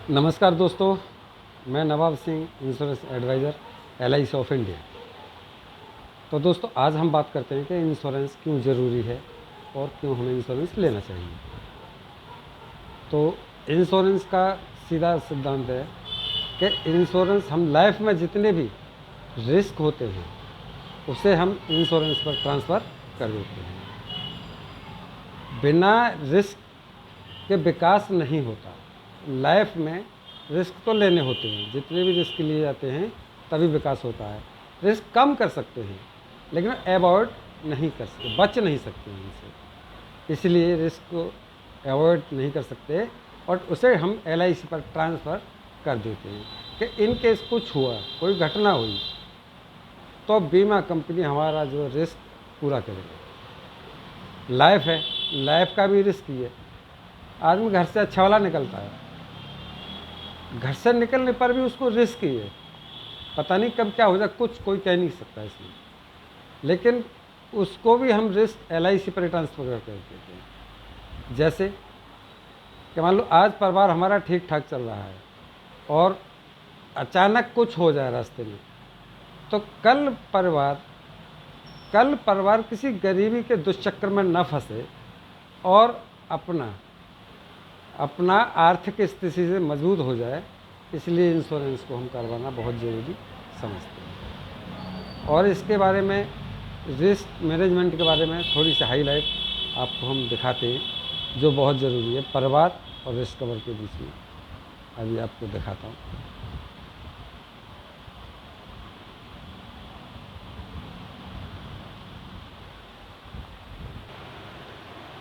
नमस्कार दोस्तों, मैं Nawab Singh insurance adviser LIC of India. तो दोस्तों, आज हम बात करते हैं कि इंश्योरेंस क्यों ज़रूरी है और क्यों हमें इंश्योरेंस लेना चाहिए। तो इंश्योरेंस का सीधा सिद्धांत है कि इंश्योरेंस हम लाइफ में जितने भी रिस्क होते हैं उसे हम इंश्योरेंस पर ट्रांसफ़र कर देते हैं। बिना रिस्क के विकास नहीं होता। लाइफ में रिस्क तो लेने होते हैं, जितने भी रिस्क लिए जाते हैं तभी विकास होता है। रिस्क कम कर सकते हैं लेकिन अवॉइड नहीं कर सकते, बच नहीं सकते हैं इनसे। इसलिए रिस्क को अवॉइड नहीं कर सकते और उसे हम LIC पर ट्रांसफ़र कर देते हैं कि इन केस कुछ हुआ, कोई घटना हुई तो बीमा कंपनी हमारा जो रिस्क पूरा करेगी। लाइफ है, लाइफ का भी रिस्क ही है। आदमी घर से अच्छा वाला निकलता है, घर से निकलने पर भी उसको रिस्क ही है, पता नहीं कब क्या हो जाए, कुछ कोई कह नहीं सकता इसमें। लेकिन उसको भी हम रिस्क LIC पर ट्रांसफ़र कर देते हैं। जैसे कि मान लो आज परिवार हमारा ठीक ठाक चल रहा है और अचानक कुछ हो जाए रास्ते में, तो कल परिवार किसी गरीबी के दुष्चक्र में न फंसे और अपना आर्थिक स्थिति से मजबूत हो जाए, इसलिए इंश्योरेंस को हम करवाना बहुत ज़रूरी समझते हैं। और इसके बारे में, रिस्क मैनेजमेंट के बारे में थोड़ी सी हाईलाइट आपको हम दिखाते हैं जो बहुत ज़रूरी है परिवार और रिस्क कवर के बीच में। अभी आपको दिखाता हूँ।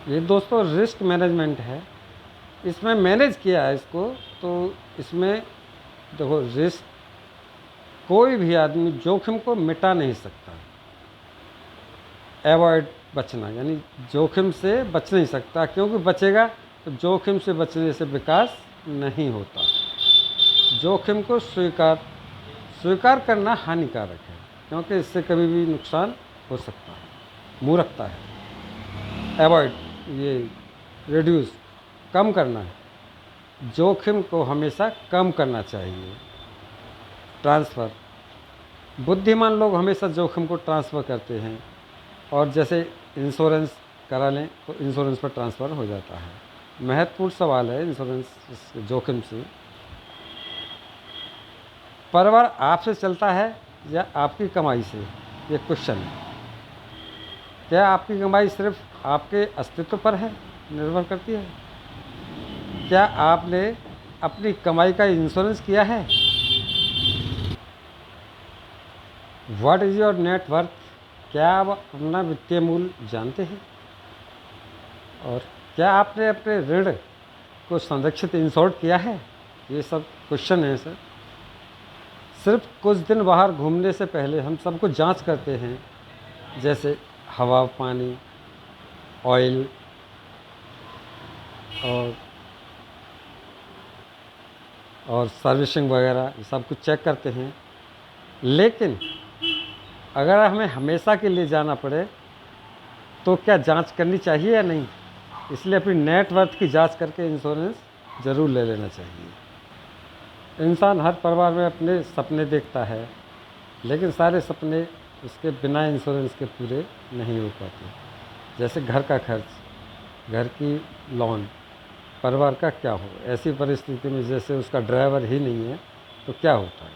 ये दोस्तों रिस्क मैनेजमेंट है, इसमें मैनेज किया है इसको। तो इसमें देखो, रिस्क कोई भी आदमी जोखिम को मिटा नहीं सकता। अवॉइड, बचना, यानी जोखिम से बच नहीं सकता, क्योंकि बचेगा तो जोखिम से बचने से विकास नहीं होता। जोखिम को स्वीकार करना हानिकारक है, क्योंकि इससे कभी भी नुकसान हो सकता है, मूर्खता है। अवॉइड, ये रिड्यूस, कम करना है, जोखिम को हमेशा कम करना चाहिए। ट्रांसफ़र, बुद्धिमान लोग हमेशा जोखिम को ट्रांसफ़र करते हैं और जैसे इंश्योरेंस करा लें तो इंश्योरेंस पर ट्रांसफ़र हो जाता है। महत्वपूर्ण सवाल है इंश्योरेंस जोखिम से। परिवार आपसे चलता है या आपकी कमाई से, ये क्वेश्चन है। क्या आपकी कमाई सिर्फ आपके अस्तित्व पर है, निर्भर करती है? क्या आपने अपनी कमाई का इंश्योरेंस किया है? What is your net worth? क्या आप अपना वित्तीय मूल्य जानते हैं? और क्या आपने अपने ऋण को संरक्षित इंश्योर्ड किया है? ये सब क्वेश्चन है सर। सिर्फ कुछ दिन बाहर घूमने से पहले हम सब कुछ जांच करते हैं, जैसे हवा, पानी, ऑयल और सर्विसिंग वगैरह, ये सब कुछ चेक करते हैं। लेकिन अगर हमें हमेशा के लिए जाना पड़े तो क्या जांच करनी चाहिए या नहीं? इसलिए अपनी नेट वर्थ की जांच करके इंश्योरेंस ज़रूर ले लेना चाहिए। इंसान हर परिवार में अपने सपने देखता है, लेकिन सारे सपने उसके बिना इंश्योरेंस के पूरे नहीं हो पाते। जैसे घर का खर्च, घर की लोन, परिवार का क्या हो। ऐसी परिस्थिति में जैसे उसका ड्राइवर ही नहीं है तो क्या होता है?